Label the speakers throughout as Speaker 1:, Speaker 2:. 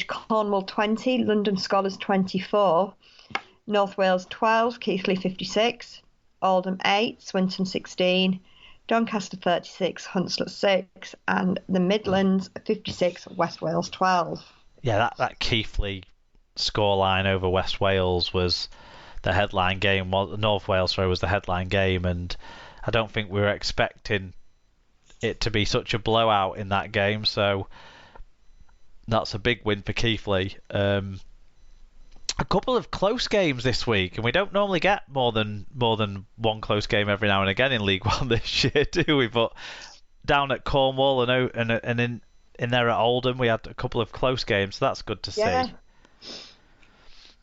Speaker 1: Cornwall 20, London Scholars 24, North Wales 12, Keighley 56, Oldham 8, Swinton 16, Doncaster 36, Hunslet 6, and the Midlands 56, West Wales 12.
Speaker 2: Yeah, that Keighley scoreline over West Wales was the headline game. Well, North Wales, sorry, was the headline game, and I don't think we were expecting it to be such a blowout in that game. So that's a big win for Keighley. A couple of close games this week, and we don't normally get more than one close game every now and again in League One this year, do we? But down at Cornwall and in there at Oldham, we had a couple of close games, so that's good to see.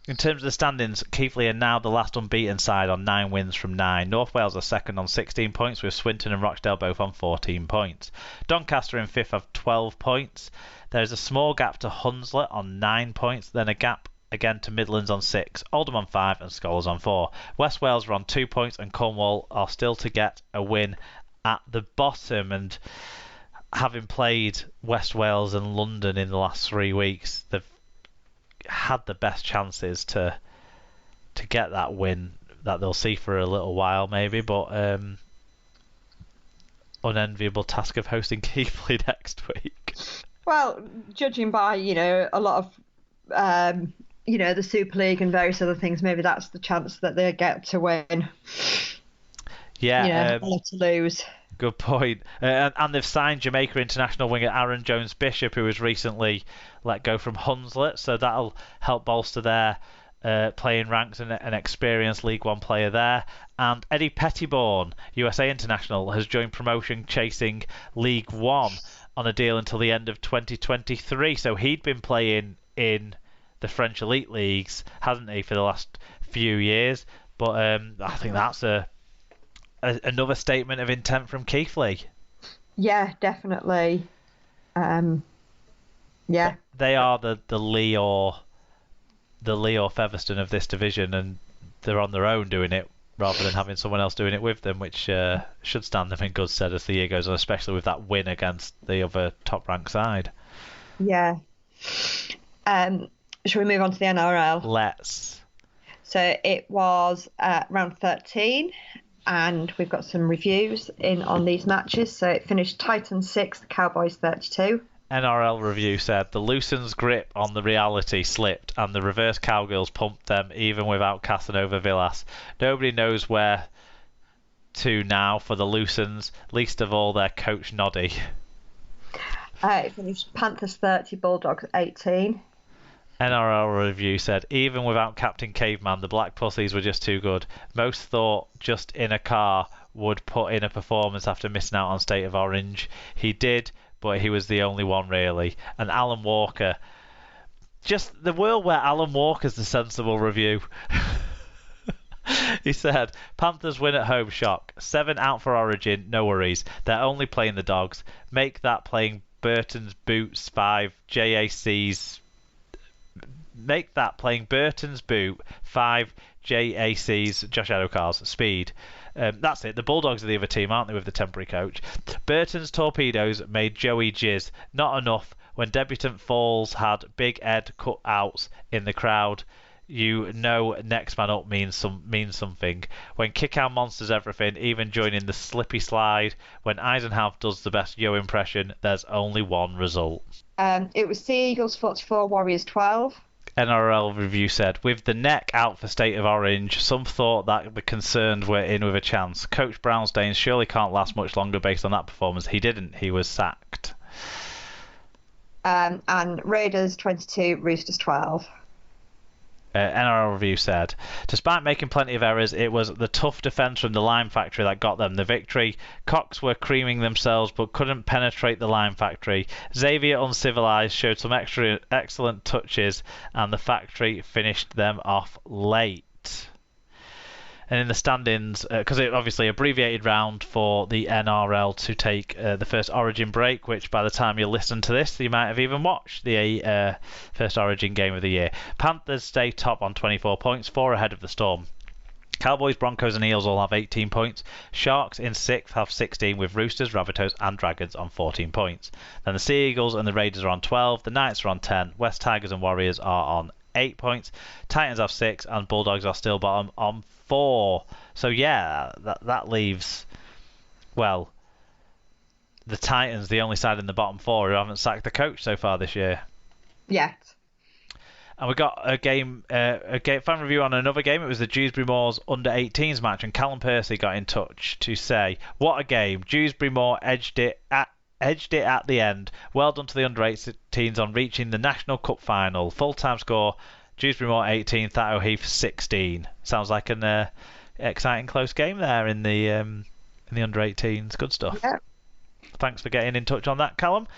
Speaker 2: In terms of the standings, Keighley are now the last unbeaten side on 9 wins from 9. North Wales are second on 16 points, with Swinton and Rochdale both on 14 points. Doncaster in fifth have 12 points. There's a small gap to Hunslet on 9 points, then a gap again to Midlands on 6, Oldham on 5 and Scholars on 4. West Wales are on 2 points and Cornwall are still to get a win at the bottom. And having played West Wales and London in the last 3 weeks, they've had the best chances to get that win that they'll see for a little while maybe, but unenviable task of hosting Keighley next week.
Speaker 1: Well, judging by, a lot of the Super League and various other things, maybe that's the chance that they get to win.
Speaker 2: Yeah,
Speaker 1: or to lose.
Speaker 2: Good point. And they've signed Jamaica international winger Aaron Jones-Bishop, who was recently let go from Hunslet, so that'll help bolster their playing ranks and an experienced League One player there. And Eddie Pettiborn, USA international, has joined promotion chasing League One on a deal until the end of 2023. So he'd been playing in the French elite leagues, hasn't he, for the last few years? But I think that's another statement of intent from Keighley.
Speaker 1: Yeah, definitely. Yeah,
Speaker 2: they are the Lee Featherstone of this division, and they're on their own doing it rather than having someone else doing it with them, which should stand them in good stead as the year goes on, especially with that win against the other top-ranked side.
Speaker 1: Yeah. Shall we move on to the NRL?
Speaker 2: Let's.
Speaker 1: So it was round 13, and we've got some reviews in on these matches. So it finished Titans 6, the Cowboys 32.
Speaker 2: NRL review said the Lucens' grip on the reality slipped and the reverse Cowgirls pumped them even without Casanova Villas. Nobody knows where to now for the Lucens, least of all their coach Noddy.
Speaker 1: It finished Panthers 30, Bulldogs 18.
Speaker 2: NRL review said even without Captain Caveman, the Black Pussies were just too good. Most thought just in a car would put in a performance after missing out on State of Orange. He did, but he was the only one really. And Alan Walker, just the world where Alan Walker's the sensible review. He said, Panthers win at home, shock. 7 out for Origin, no worries. They're only playing the Dogs. Make that playing Burton's Boots 5, JAC's. Make that playing Burton's Boot 5, JAC's, Josh Adokars, speed. That's it. The Bulldogs are the other team, aren't they, with the temporary coach? Burton's Torpedoes made Joey jizz. Not enough. When debutant Falls had Big Ed cutouts in the crowd, you know next man up means something. When Kick-Out monsters everything, even joining the slippy slide. When Eisenhower does the best Yo impression, there's only one result.
Speaker 1: It was Sea Eagles 44, Warriors 12.
Speaker 2: NRL review said, with the neck out for State of Orange, some thought that the concerned were in with a chance. Coach Brownstein surely can't last much longer based on that performance. He didn't. He was sacked.
Speaker 1: And Raiders 22, Roosters 12.
Speaker 2: NRL review said, despite making plenty of errors, it was the tough defence from the Lime Factory that got them the victory. Cox were creaming themselves but couldn't penetrate the Lime Factory. Xavier Uncivilized showed some excellent touches and the Factory finished them off late. And in the standings, because it obviously abbreviated round for the NRL to take the first Origin break, which by the time you listen to this, you might have even watched the first Origin game of the year. Panthers stay top on 24 points, 4 ahead of the Storm. Cowboys, Broncos and Eels all have 18 points. Sharks in 6th have 16 with Roosters, Rabbitohs and Dragons on 14 points. Then the Sea Eagles and the Raiders are on 12. The Knights are on 10. West Tigers and Warriors are on 8 points. Titans have 6 and Bulldogs are still bottom on 4. So yeah, that leaves, well, the Titans the only side in the bottom 4 who haven't sacked the coach so far this year.
Speaker 1: Yet.
Speaker 2: And we got a fan review on another game. It was the Dewsbury Moors under-18s match, and Callum Percy got in touch to say, "What a game! Dewsbury Moor edged it at the end. Well done to the under-18s on reaching the National Cup final. Full-time score: Dewsbury Moor 18, That O'Heath 16. Sounds like an exciting close game there in the under-18s. Good stuff.
Speaker 1: Yeah.
Speaker 2: Thanks for getting in touch on that, Callum.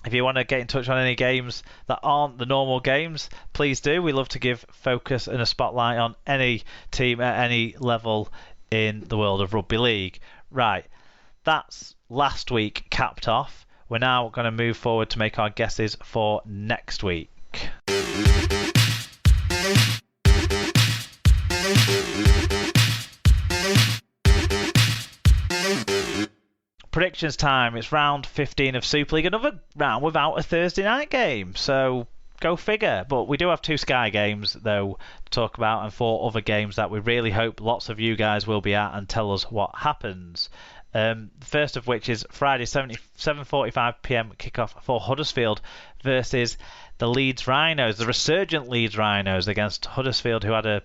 Speaker 2: If you want to get in touch on any games that aren't the normal games, please do. We love to give focus and a spotlight on any team at any level in the world of rugby league. Right, that's last week capped off. We're now going to move forward to make our guesses for next week. Predictions time. It's round 15 of Super League. Another round without a Thursday night game. So go figure. But we do have 2 Sky games, though, to talk about, and 4 other games that we really hope lots of you guys will be at and tell us what happens. The first of which is Friday, 7:45pm kickoff for Huddersfield versus the Leeds Rhinos, the resurgent Leeds Rhinos, against Huddersfield, who had a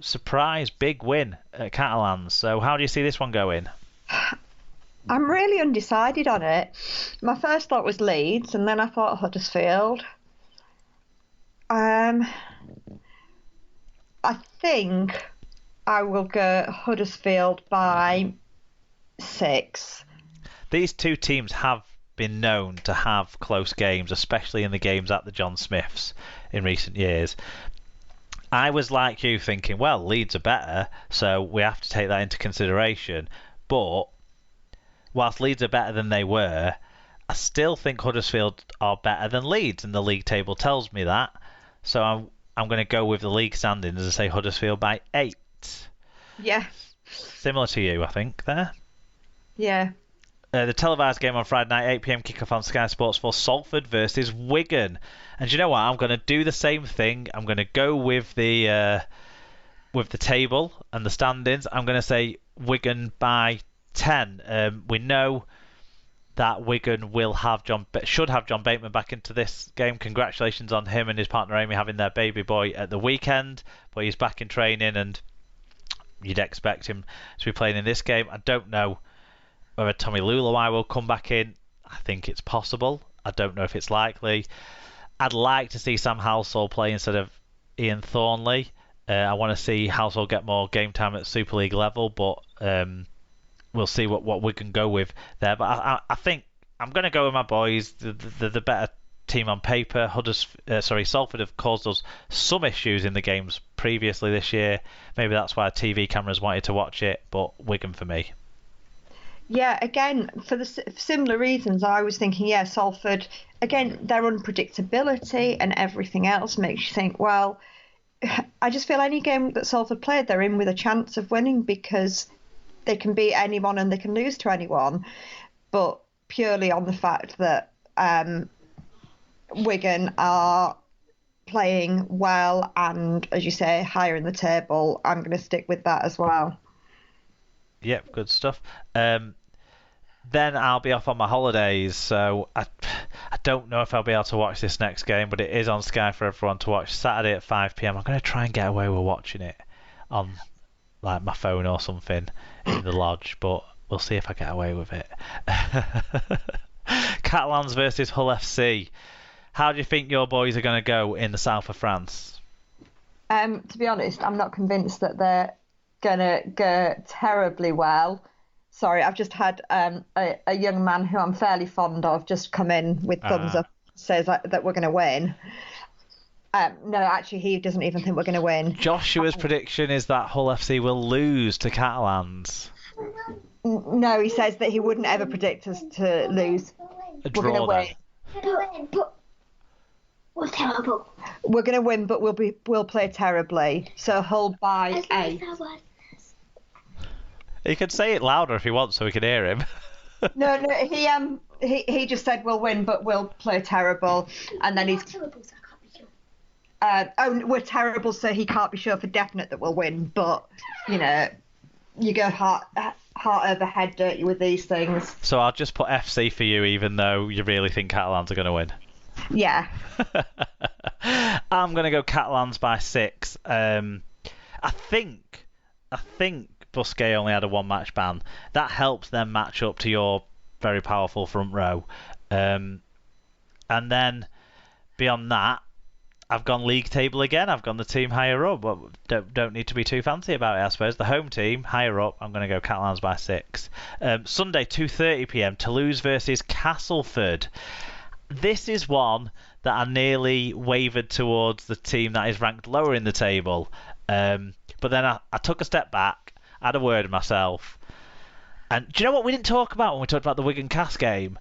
Speaker 2: surprise big win at Catalans. So how do you see this one going?
Speaker 1: I'm really undecided on it. My first thought was Leeds, and then I thought Huddersfield. I think I will go Huddersfield by 6.
Speaker 2: These two teams have been known to have close games, especially in the games at the John Smiths in recent years. I was like you, thinking, well, Leeds are better, so we have to take that into consideration. But whilst Leeds are better than they were, I still think Huddersfield are better than Leeds, and the league table tells me that. So I'm going to go with the league standings and say Huddersfield by 8.
Speaker 1: Yeah.
Speaker 2: Similar to you, I think, there.
Speaker 1: Yeah.
Speaker 2: The televised game on Friday night, 8pm kickoff on Sky Sports for Salford versus Wigan. And you know what? I'm going to do the same thing. I'm going to go with the table and the standings. I'm going to say Wigan by 10. We know that Wigan should have John Bateman back into this game. Congratulations on him and his partner Amy having their baby boy at the weekend. But he's back in training, and you'd expect him to be playing in this game. I don't know whether Tommy Lulawai will come back in. I think it's possible. I don't know if it's likely. I'd like to see Sam Halsall play instead of Ian Thornley. I want to see Halsall get more game time at Super League level, but we'll see what we can go with there. But I think I'm going to go with my boys. The better team on paper. Salford have caused us some issues in the games previously this year. Maybe that's why TV cameras wanted to watch it, but Wigan for me.
Speaker 1: Yeah, again, for the similar reasons, I was thinking, yeah, Salford, again, their unpredictability and everything else makes you think, well, I just feel any game that Salford played, they're in with a chance of winning because they can beat anyone and they can lose to anyone, but purely on the fact that Wigan are playing well and, as you say, higher in the table, I'm going to stick with that as well.
Speaker 2: Yep, good stuff. Then I'll be off on my holidays, so I don't know if I'll be able to watch this next game, but it is on Sky for everyone to watch Saturday at 5pm. I'm going to try and get away with watching it on like my phone or something in the lodge, but we'll see if I get away with it. Catalans versus Hull FC. How do you think your boys are going to go in the south of France?
Speaker 1: To be honest, I'm not convinced that they're going to go terribly well. Sorry, I've just had a young man who I'm fairly fond of just come in with thumbs up, says that we're going to win. No, actually, he doesn't even think we're going to win.
Speaker 2: Joshua's prediction is that Hull FC will lose to Catalans.
Speaker 1: No, he says that he wouldn't ever predict us to lose.
Speaker 2: A draw,
Speaker 1: we're going to win.
Speaker 3: We're terrible.
Speaker 1: We're going to win, but we'll play terribly. So hold by A.
Speaker 2: He can say it louder if he wants, so we can hear him.
Speaker 1: No, he just said we'll win, but we'll play terrible, and then he's.
Speaker 3: Terrible, so I can't be sure.
Speaker 1: We're terrible, so he can't be sure for definite that we'll win. But you go heart over head, don't you, with these things?
Speaker 2: So I'll just put FC for you, even though you really think Catalans are going to win.
Speaker 1: Yeah.
Speaker 2: I'm going to go Catalans by 6. I think Busquets only had a 1-match ban. That helps them match up to your very powerful front row. And then beyond that, I've gone league table again. I've gone the team higher up. But don't need to be too fancy about it, I suppose. The home team higher up. I'm going to go Catalans by 6. Sunday 2:30 p.m. Toulouse versus Castleford. This is one that I nearly wavered towards the team that is ranked lower in the table. But then I took a step back, had a word of myself. And do you know what we didn't talk about when we talked about the Wigan Cass game?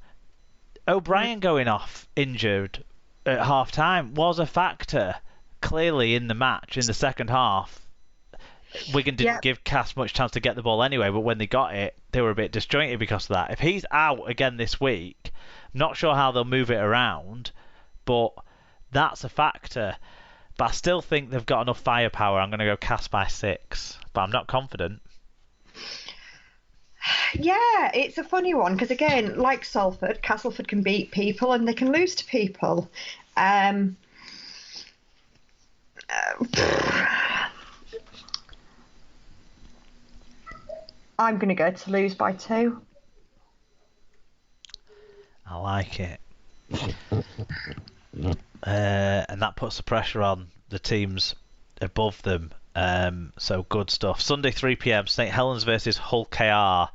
Speaker 2: O'Brien going off injured at half time was a factor clearly in the match in the second half. Wigan didn't give Cass much chance to get the ball anyway, but when they got it, they were a bit disjointed because of that. If he's out again this week, not sure how they'll move it around, but that's a factor. But I still think they've got enough firepower. I'm going to go Cass by 6, but I'm not confident.
Speaker 1: Yeah, it's a funny one because, again, like Salford, Castleford can beat people and they can lose to people. I'm going to go Toulouse by 2.
Speaker 2: I like it. And that puts the pressure on the teams above them. So good stuff. Sunday 3 p.m. St Helens versus Hull KR. I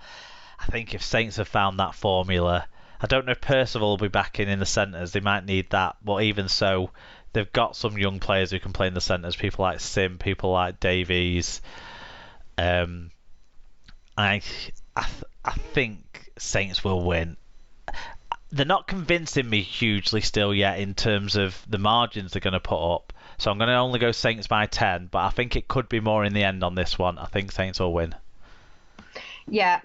Speaker 2: think if Saints have found that formula, I don't know if Percival will be back in the centres. They might need that, but even so, they've got some young players who can play in the centres. People like Sim, people like Davies. I think Saints will win. They're not convincing me hugely still yet in terms of the margins they're going to put up. So I'm going to only go Saints by 10, but I think it could be more in the end on this one. I think Saints will win.
Speaker 1: Yeah,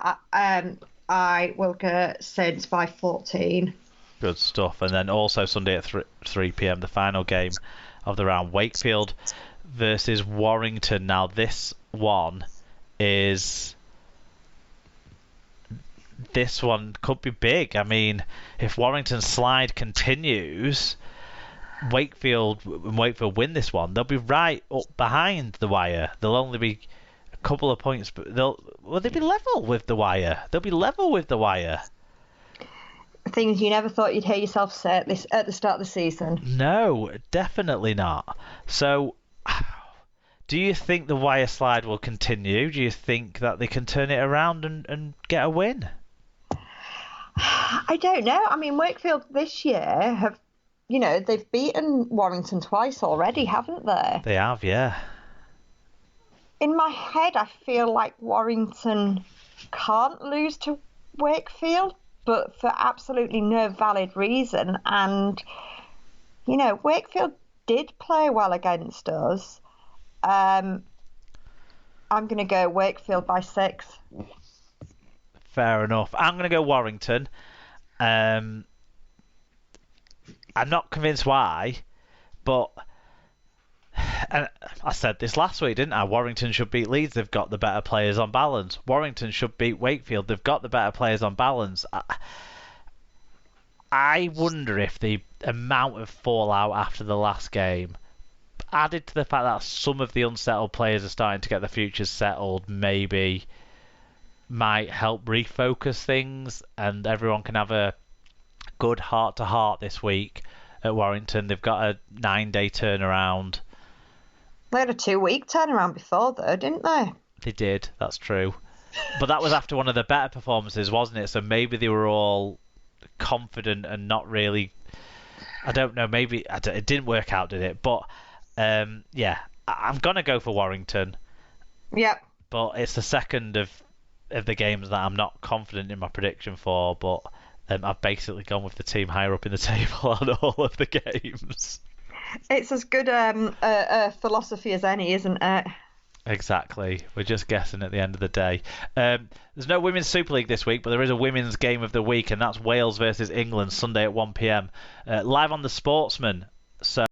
Speaker 1: I will go Saints by 14.
Speaker 2: Good stuff. And then also Sunday at 3 p.m, the final game of the round, Wakefield versus Warrington. Now this one could be big. I mean, if Warrington's slide continues, Wakefield win this one, they'll be right up behind the wire. They'll only be a couple of points, but they'll be level with the wire. They'll be level with the wire.
Speaker 1: Things you never thought you'd hear yourself say at the start of the season.
Speaker 2: No, definitely not. So, do you think the wire slide will continue? Do you think that they can turn it around and get a win?
Speaker 1: I don't know. I mean, Wakefield this year have, they've beaten Warrington twice already, haven't they?
Speaker 2: They have, yeah.
Speaker 1: In my head, I feel like Warrington can't lose to Wakefield, but for absolutely no valid reason. And, Wakefield did play well against us. I'm going to go Wakefield by 6.
Speaker 2: Fair enough. I'm going to go Warrington. I'm not convinced why, but and I said this last week, didn't I? Warrington should beat Leeds. They've got the better players on balance. Warrington should beat Wakefield. They've got the better players on balance. I wonder if the amount of fallout after the last game, added to the fact that some of the unsettled players are starting to get their futures settled, maybe might help refocus things and everyone can have a good heart-to-heart this week at Warrington. They've got a 9-day turnaround.
Speaker 1: They had a 2-week turnaround before, though, didn't they?
Speaker 2: They did, that's true. But that was after one of the better performances, wasn't it? So maybe they were all confident and not really... I don't know, maybe... It didn't work out, did it? But, yeah, I'm going to go for Warrington.
Speaker 1: Yep.
Speaker 2: But it's the second of the games that I'm not confident in my prediction for, but I've basically gone with the team higher up in the table on all of the games.
Speaker 1: It's as good a philosophy as any, isn't it?
Speaker 2: Exactly. We're just guessing at the end of the day. There's no Women's Super League this week, but there is a Women's Game of the Week, and that's Wales versus England, Sunday at 1 p.m. Live on The Sportsman. So